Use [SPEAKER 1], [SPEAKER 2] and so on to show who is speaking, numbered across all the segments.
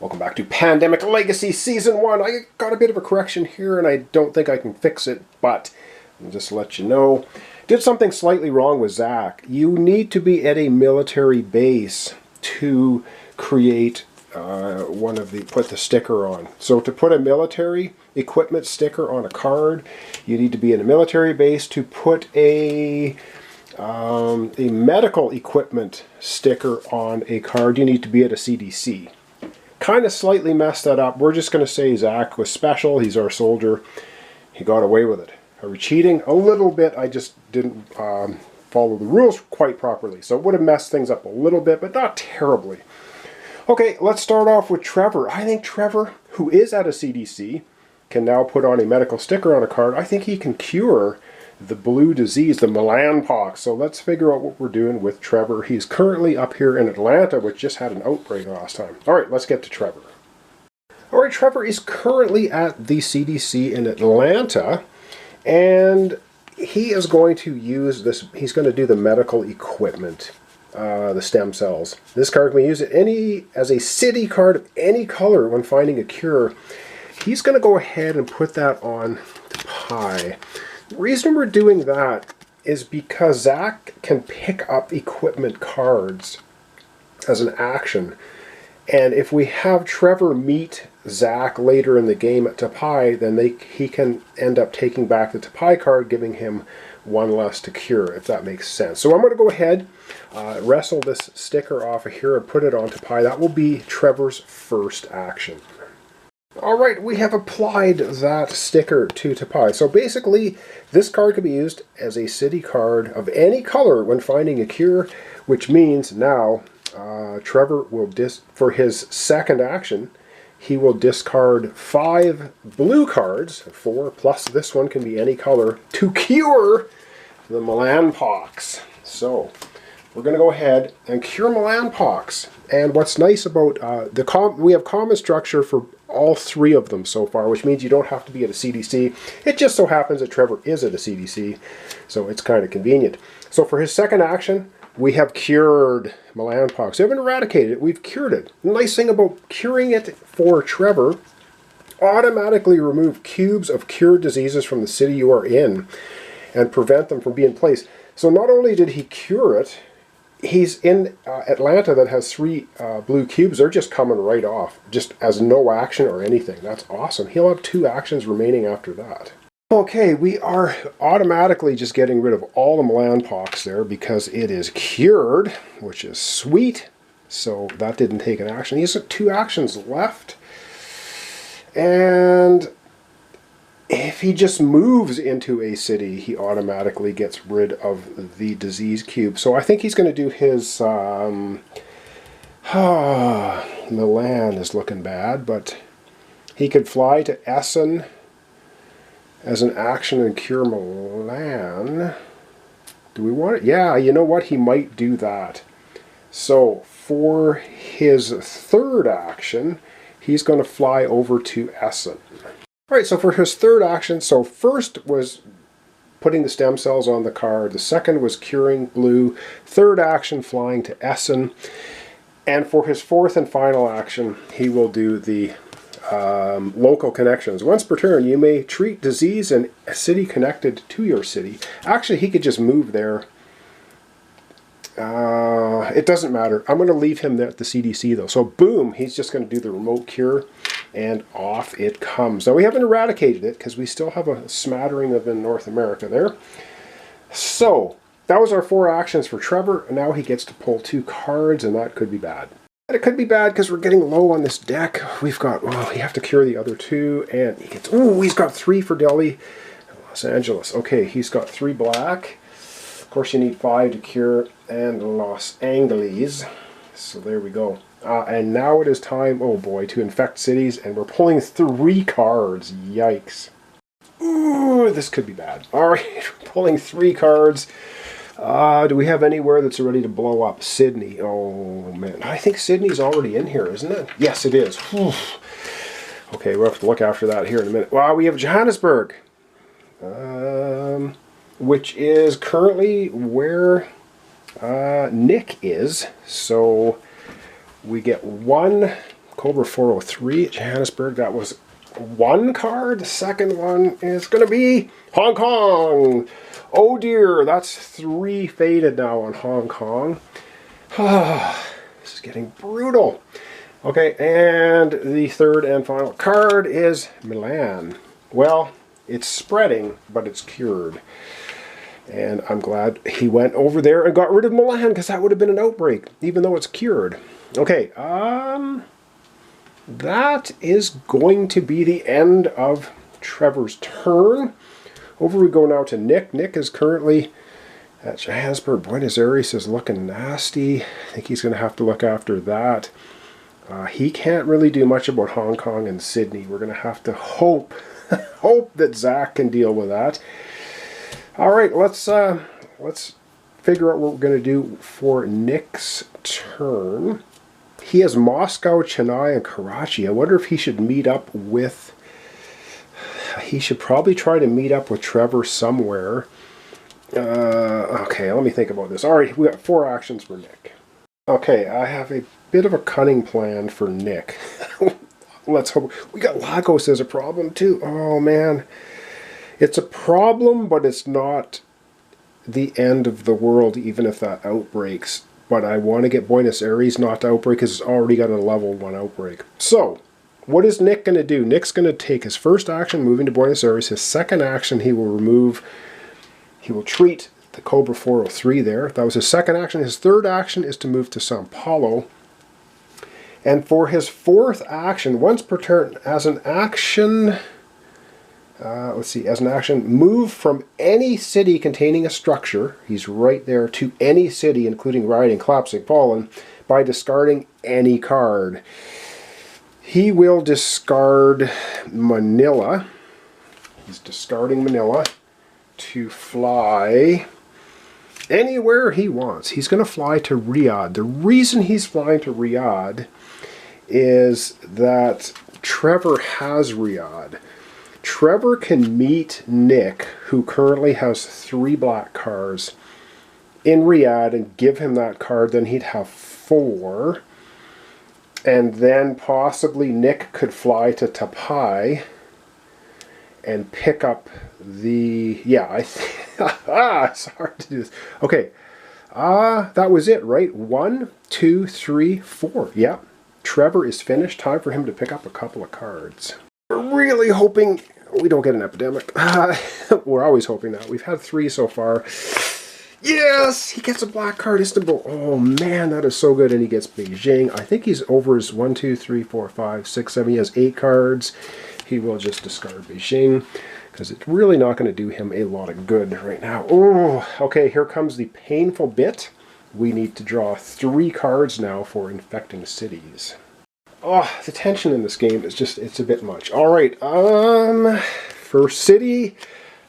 [SPEAKER 1] Welcome back to Pandemic Legacy Season 1. I got a bit of a correction here and I don't think I can fix it, but I'll just let you know. Did something slightly wrong with Zach. You need to be at a military base to create put the sticker on. So to put a military equipment sticker on a card, you need to be in a military base. To put a medical equipment sticker on a card, you need to be at a CDC. Kind of slightly messed that up. We're just going to say Zach was special. He's our soldier. He got away with it. Are we cheating? A little bit. I just didn't follow the rules quite properly. So it would have messed things up a little bit, but not terribly. Okay, let's start off with Trevor. I think Trevor, who is at a CDC, can now put on a medical sticker on a card. I think he can cure the blue disease, the Milan pox. So let's figure out what we're doing with Trevor. He's currently up here in Atlanta, which just had an outbreak last time. All right, let's get to Trevor. All right, Trevor is currently at the CDC in Atlanta, and he is going to use this. He's going to do the medical equipment, the stem cells. This card can be used as a city card of any color when finding a cure. He's going to go ahead and put that on the pie. The reason we're doing that is because Zach can pick up equipment cards as an action. And if we have Trevor meet Zach later in the game at Tapai, then he can end up taking back the Tapai card, giving him one less to cure, if that makes sense. So I'm going to go ahead, wrestle this sticker off of here and put it on Tapai. That will be Trevor's first action. Alright, we have applied that sticker to Tapai. So basically, this card can be used as a city card of any color when finding a cure, which means now Trevor will, for his second action, he will discard 5 blue cards, 4 plus this one can be any color, to cure the Milan pox. So we're going to go ahead and cure Milan pox. And what's nice about we have common structure for all 3 of them so far, which means you don't have to be at a CDC. It just so happens that Trevor is at a CDC, so it's kind of convenient. So for his second action, we have cured Milan pox. We haven't eradicated it, we've cured it. The nice thing about curing it for Trevor, automatically remove cubes of cured diseases from the city you are in and prevent them from being placed. So not only did he cure it, he's in Atlanta that has 3 blue cubes. They're just coming right off, just as no action or anything. That's awesome. He'll have 2 actions remaining after that. Okay, we are automatically just getting rid of all the Milan pox there because it is cured, which is sweet. So that didn't take an action. He has 2 actions left. And if he just moves into a city, he automatically gets rid of the disease cube. So I think he's going to do his... Milan is looking bad, but he could fly to Essen as an action and cure Milan. Do we want it? Yeah, you know what? He might do that. So for his third action, he's going to fly over to Essen. Alright, so for his third action, so first was putting the stem cells on the card, the second was curing blue, third action flying to Essen, and for his fourth and final action, he will do the local connections. Once per turn, you may treat disease in a city connected to your city. Actually, he could just move there. It doesn't matter. I'm going to leave him there at the CDC though. So boom, he's just going to do the remote cure and off it comes. Now we haven't eradicated it because we still have a smattering of in North America there. So that was our 4 actions for Trevor. Now he gets to pull 2 cards and that could be bad. And it could be bad because we're getting low on this deck. We've got, well, we have to cure the other 2 and he gets, ooh, he's got 3 for Delhi and Los Angeles. Okay, he's got 3 black. Of course, you need 5 to cure and Los Angeles. So there we go. And now it is time, oh boy, to infect cities. And we're pulling 3 cards. Yikes. Ooh, this could be bad. All right, we're pulling 3 cards. Do we have anywhere that's ready to blow up? Sydney. Oh, man. I think Sydney's already in here, isn't it? Yes, it is. Whew. Okay, we'll have to look after that here in a minute. Wow, we have Johannesburg. Which is currently where Nick is. So we get 1 Cobra 403, Johannesburg. That was one card. The second one is going to be Hong Kong. Oh dear, that's 3 faded now on Hong Kong. This is getting brutal. Okay, and the third and final card is Milan. Well, it's spreading, but it's cured. And I'm glad he went over there and got rid of Milan, because that would have been an outbreak, even though it's cured. Okay, that is going to be the end of Trevor's turn. Over we go now to Nick. Nick is currently at Johannesburg. Buenos Aires is looking nasty. I think he's going to have to look after that. He can't really do much about Hong Kong and Sydney. We're going to have to hope that Zach can deal with that. All right, let's figure out what we're going to do for Nick's turn. He has Moscow, Chennai, and Karachi. I wonder if he should meet up with... He should probably try to meet up with Trevor somewhere. Okay, let me think about this. All right, we got 4 actions for Nick. Okay, I have a bit of a cunning plan for Nick. Let's hope. We got Lagos as a problem too. Oh man. It's a problem, but it's not the end of the world, even if that outbreaks. But I want to get Buenos Aires not to outbreak, because it's already got a level 1 outbreak. So, what is Nick going to do? Nick's going to take his first action, moving to Buenos Aires. His second action, he will treat the Cobra 403 there. That was his second action. His third action is to move to Sao Paulo. And for his fourth action, once per turn, as an action... as an action, move from any city containing a structure, he's right there, to any city, including Riding, Collapsing, Fallen, by discarding any card. He will discard Manila. He's discarding Manila to fly anywhere he wants. He's going to fly to Riyadh. The reason he's flying to Riyadh is that Trevor has Riyadh. Trevor can meet Nick, who currently has 3 black cars, in Riyadh and give him that card. Then he'd have 4. And then possibly Nick could fly to Tapai and pick up the... Yeah, it's hard to do this. Okay, that was it, right? 1, 2, 3, 4. Yeah, Trevor is finished. Time for him to pick up a couple of cards. We're really hoping we don't get an epidemic. We're always hoping that. We've had 3 so far. Yes! He gets a black card, Istanbul. Oh man, that is so good. And he gets Beijing. I think he's over his 1, 2, 3, 4, 5, 6, 7. He has 8 cards. He will just discard Beijing, because it's really not going to do him a lot of good right now. Oh, okay, here comes the painful bit. We need to draw 3 cards now for infecting cities. Oh, the tension in this game is just, it's a bit much. All right, first city,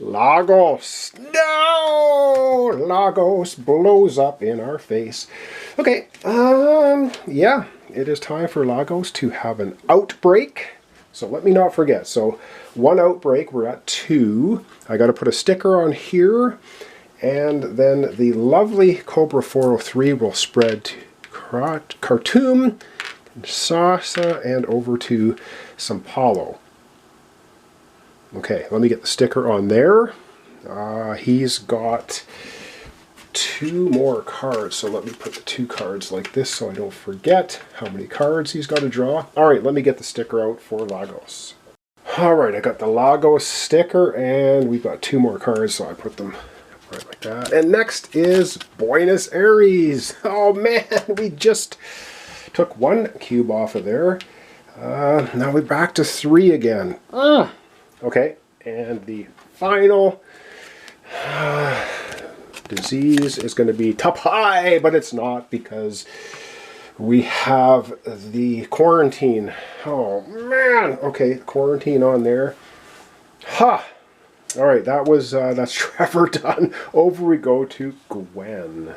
[SPEAKER 1] Lagos. No! Lagos blows up in our face. Okay, yeah, it is time for Lagos to have an outbreak. So let me not forget. So 1 outbreak, we're at 2. I got to put a sticker on here. And then the lovely Cobra 403 will spread to Khartoum, Kinshasa, and over to Sao Paulo. Okay, let me get the sticker on there. He's got 2 more cards, so let me put the 2 cards like this so I don't forget how many cards he's got to draw. All right, let me get the sticker out for Lagos. All right, I got the Lagos sticker, and we've got 2 more cards, so I put them right like that. And next is Buenos Aires. Oh man, we just took 1 cube off of there. Now we're back to 3 again. Okay, and the final disease is going to be Tapai, but it's not, because we have the quarantine. Oh man, okay, quarantine on there. Ha! All right, that's Trevor done. Over we go to Gwen.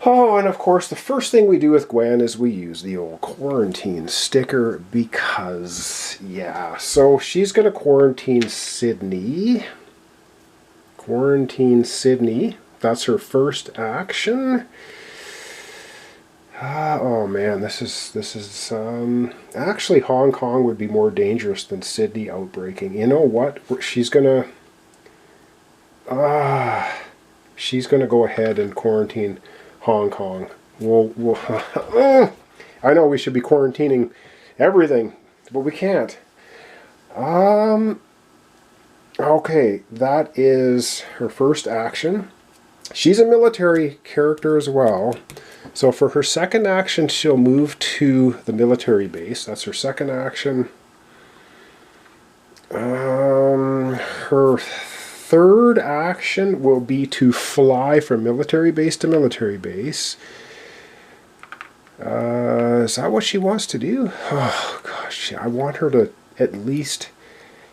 [SPEAKER 1] Oh, and of course, the first thing we do with Gwen is we use the old quarantine sticker, because, yeah. So she's going to quarantine Sydney. Quarantine Sydney. That's her first action. Oh man, this is actually Hong Kong would be more dangerous than Sydney outbreaking. You know what? She's gonna go ahead and quarantine Hong Kong. We'll I know we should be quarantining everything, but we can't. Okay, that is her first action. She's a military character as well. So for her second action, she'll move to the military base. That's her second action. Her third action will be to fly from military base to military base. Is that what she wants to do? Oh gosh, I want her to at least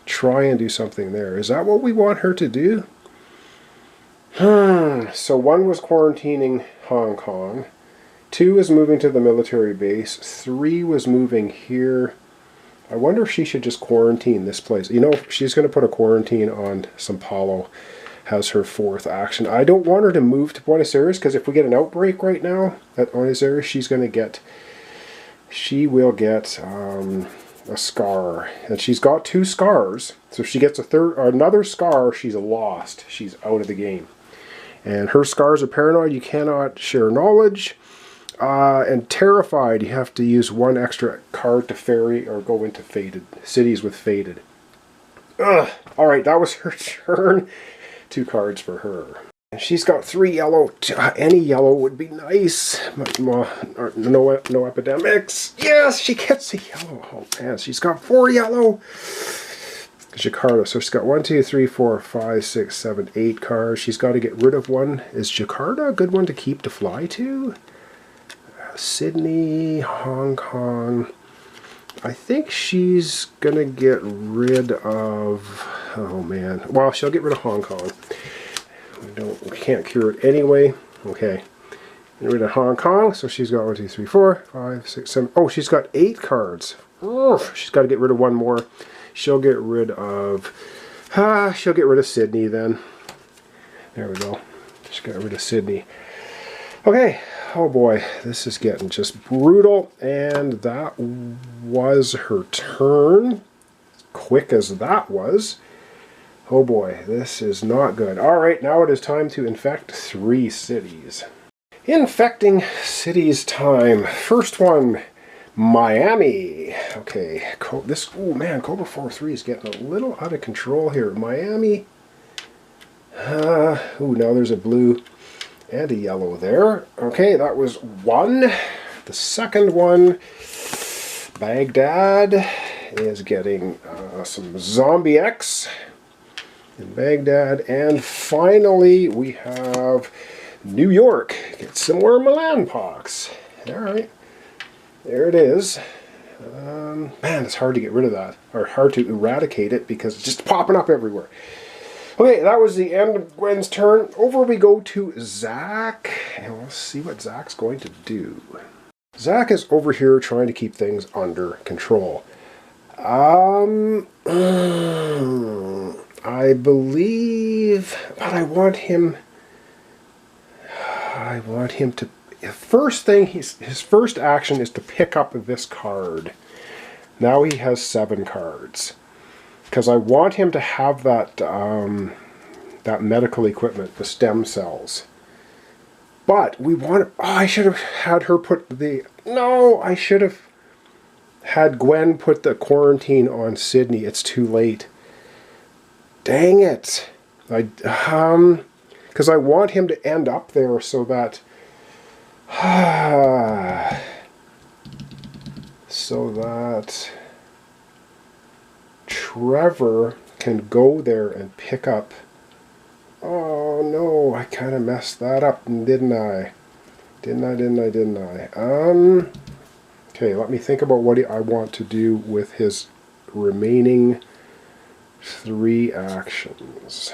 [SPEAKER 1] try and do something there. Is that what we want her to do? So one was quarantining Hong Kong. 2 is moving to the military base. 3 was moving here. I wonder if she should just quarantine this place. You know, she's going to put a quarantine on Sao Paulo as her fourth action. I don't want her to move to Buenos Aires, because if we get an outbreak right now at Buenos Aires, she will get a scar. And she's got 2 scars. So if she gets another scar, she's lost. She's out of the game. And her scars are paranoid. You cannot share knowledge. And terrified, you have to use 1 extra card to ferry or go into faded cities with faded. Ugh. Alright, that was her turn. 2 cards for her. And she's got 3 yellow. Any yellow would be nice. No epidemics. Yes, she gets a yellow. Oh man, she's got 4 yellow. Jakarta. So she's got 1, 2, 3, 4, 5, 6, 7, 8 cards. She's got to get rid of 1. Is Jakarta a good one to keep to fly to? Sydney, Hong Kong. I think she's gonna get rid of, oh man, well, she'll get rid of Hong Kong. We can't cure it anyway. Okay, get rid of Hong Kong. So she's got 1, 2, 3, 4, 5, 6, 7. Oh, she's got 8 cards. Oof, she's got to get rid of 1 more. She'll get rid of Sydney then. There we go. Just got rid of Sydney. Okay. Oh boy, this is getting just brutal, and that was her turn. Quick as that was. Oh boy, this is not good. Alright, now it is time to infect 3 cities. Infecting cities time. First one, Miami. Okay, oh man, Cobra 4-3 is getting a little out of control here. Miami. Now there's a blue and a yellow there. Okay, that was 1. The second one, Baghdad, is getting some Zombie X in Baghdad. And finally, we have New York. Get some more Milan pox. Alright, there it is. Man, it's hard to get rid of that, or hard to eradicate it, because it's just popping up everywhere. Okay, that was the end of Gwen's turn. Over we go to Zach, and we'll see what Zach's going to do. Zach is over here trying to keep things under control. I believe, but I want him to, first thing, his first action is to pick up this card. Now he has 7 cards. Because I want him to have that that medical equipment, the stem cells. But we want... Oh, I should have had her put the... No, I should have had Gwen put the quarantine on Sydney. It's too late. Dang it. Because I want him to end up there so that... so that... Trevor can go there and pick up... Oh no, I kind of messed that up, didn't I? Didn't I? Okay, let me think about what I want to do with his remaining 3 actions.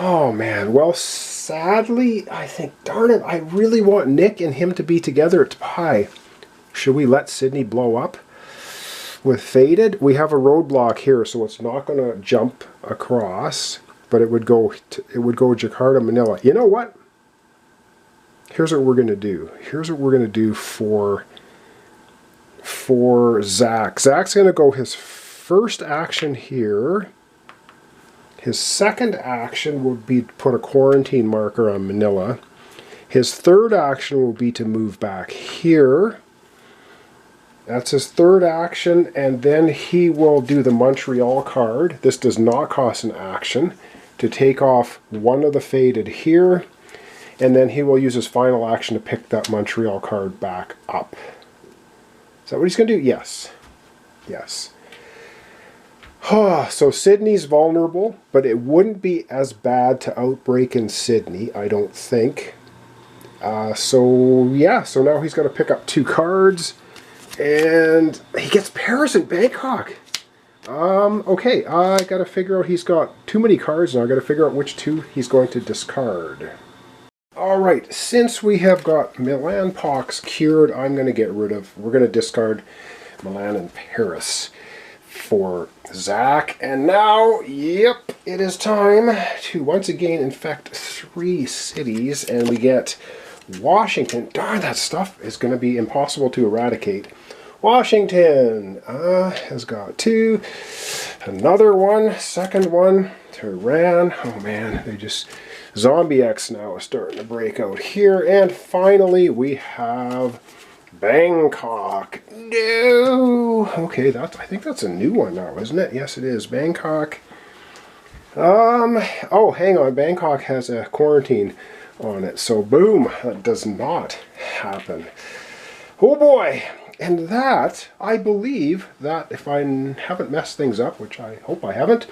[SPEAKER 1] Oh man, well sadly, I think, darn it, I really want Nick and him to be together at Pi. Should we let Sydney blow up? With Faded, we have a roadblock here, so it's not going to jump across, but it would go Jakarta, Manila. You know what? here's what we're going to do. Here's what we're going to do for Zach. Zach's going to go his first action here. His second action will be to put a quarantine marker on Manila. His third action will be to move back here. That's his third action, and then he will do the Montreal card. This does not cost an action to take off one of the faded here, and then he will use his final action to pick that Montreal card back up. Is that what he's going to do? Yes. Yes. So Sydney's vulnerable, but it wouldn't be as bad to outbreak in Sydney, I don't think. So now he's got to pick up 2 cards, and he gets Paris and Bangkok. Okay, I got to figure out, he's got too many cards now. I got to figure out which 2 he's going to discard. Alright, since we have got Milan pox cured, we're going to discard Milan and Paris for Zach. And now, yep, it is time to once again infect 3 cities, and we get Washington. Darn, that stuff is going to be impossible to eradicate. Washington has got 2. Another one, second one, Tehran. Oh man, Zombie X now is starting to break out here. And finally, we have Bangkok. No! Okay, I think that's a new one now, isn't it? Yes, it is. Bangkok. Oh, hang on. Bangkok has a quarantine on it. So, boom. That does not happen. Oh, boy. And that, I believe, that if I haven't messed things up, which I hope I haven't,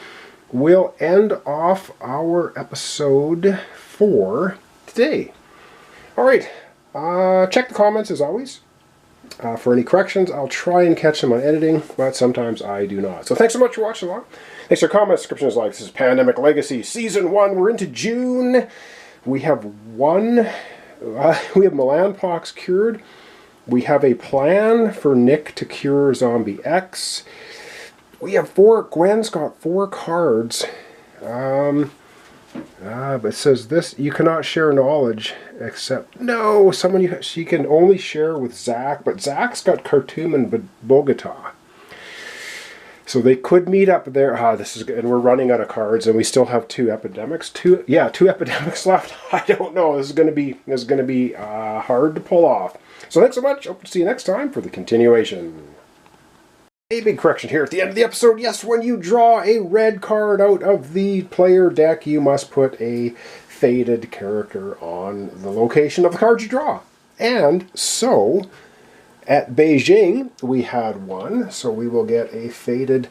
[SPEAKER 1] we'll end off our episode for today. All right. Check the comments as always. For any corrections, I'll try and catch them on editing, but sometimes I do not. So thanks so much for watching along. Thanks for comments, subscriptions, likes. This is Pandemic Legacy Season 1. We're into June. We have we have Milan pox cured. We have a plan for Nick to cure Zombie X. We have Gwen's got 4 cards. But it says this, you cannot share knowledge except, no, she can only share with Zach, but Zach's got Khartoum and Bogota. So they could meet up there. This is good. And we're running out of cards, and we still have 2 epidemics. 2 epidemics left. I don't know. This is going to be hard to pull off. So thanks so much. Hope to see you next time for the continuation. A big correction here at the end of the episode. Yes, when you draw a red card out of the player deck, you must put a faded character on the location of the card you draw. And so, at Beijing, we had 1, so we will get a faded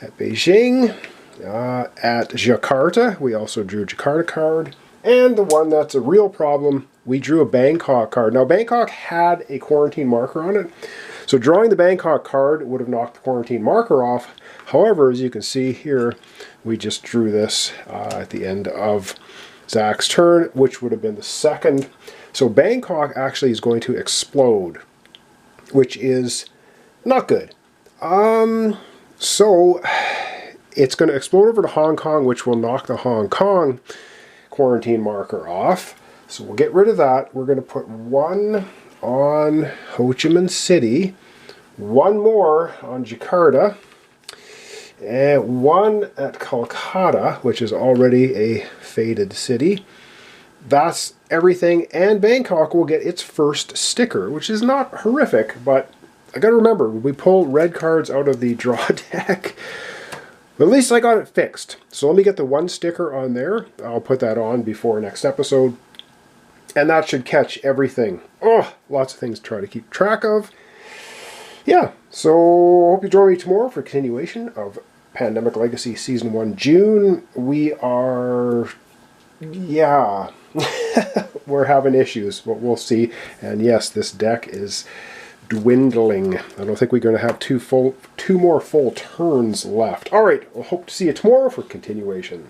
[SPEAKER 1] at Beijing. At Jakarta, we also drew a Jakarta card. And the one that's a real problem, we drew a Bangkok card. Now, Bangkok had a quarantine marker on it, so drawing the Bangkok card would have knocked the quarantine marker off. However, as you can see here, we just drew this at the end of Zach's turn, which would have been the second. So Bangkok actually is going to explode, which is not good. So it's going to explode over to Hong Kong, which will knock the Hong Kong quarantine marker off. So we'll get rid of that. We're going to put 1 on Ho Chi Minh City, 1 more on Jakarta, and 1 at Kolkata, which is already a faded city. That's everything, and Bangkok will get its first sticker, which is not horrific, but I gotta remember, we pull red cards out of the draw deck. But at least I got it fixed. So let me get the 1 sticker on there. I'll put that on before next episode. And that should catch everything. Oh, lots of things to try to keep track of. Yeah, so hope you join me tomorrow for a continuation of Pandemic Legacy Season 1 June. We are, we're having issues, but we'll see. And yes, this deck is dwindling. I don't think we're going to have 2 more full turns left. All right, we'll hope to see you tomorrow for continuation.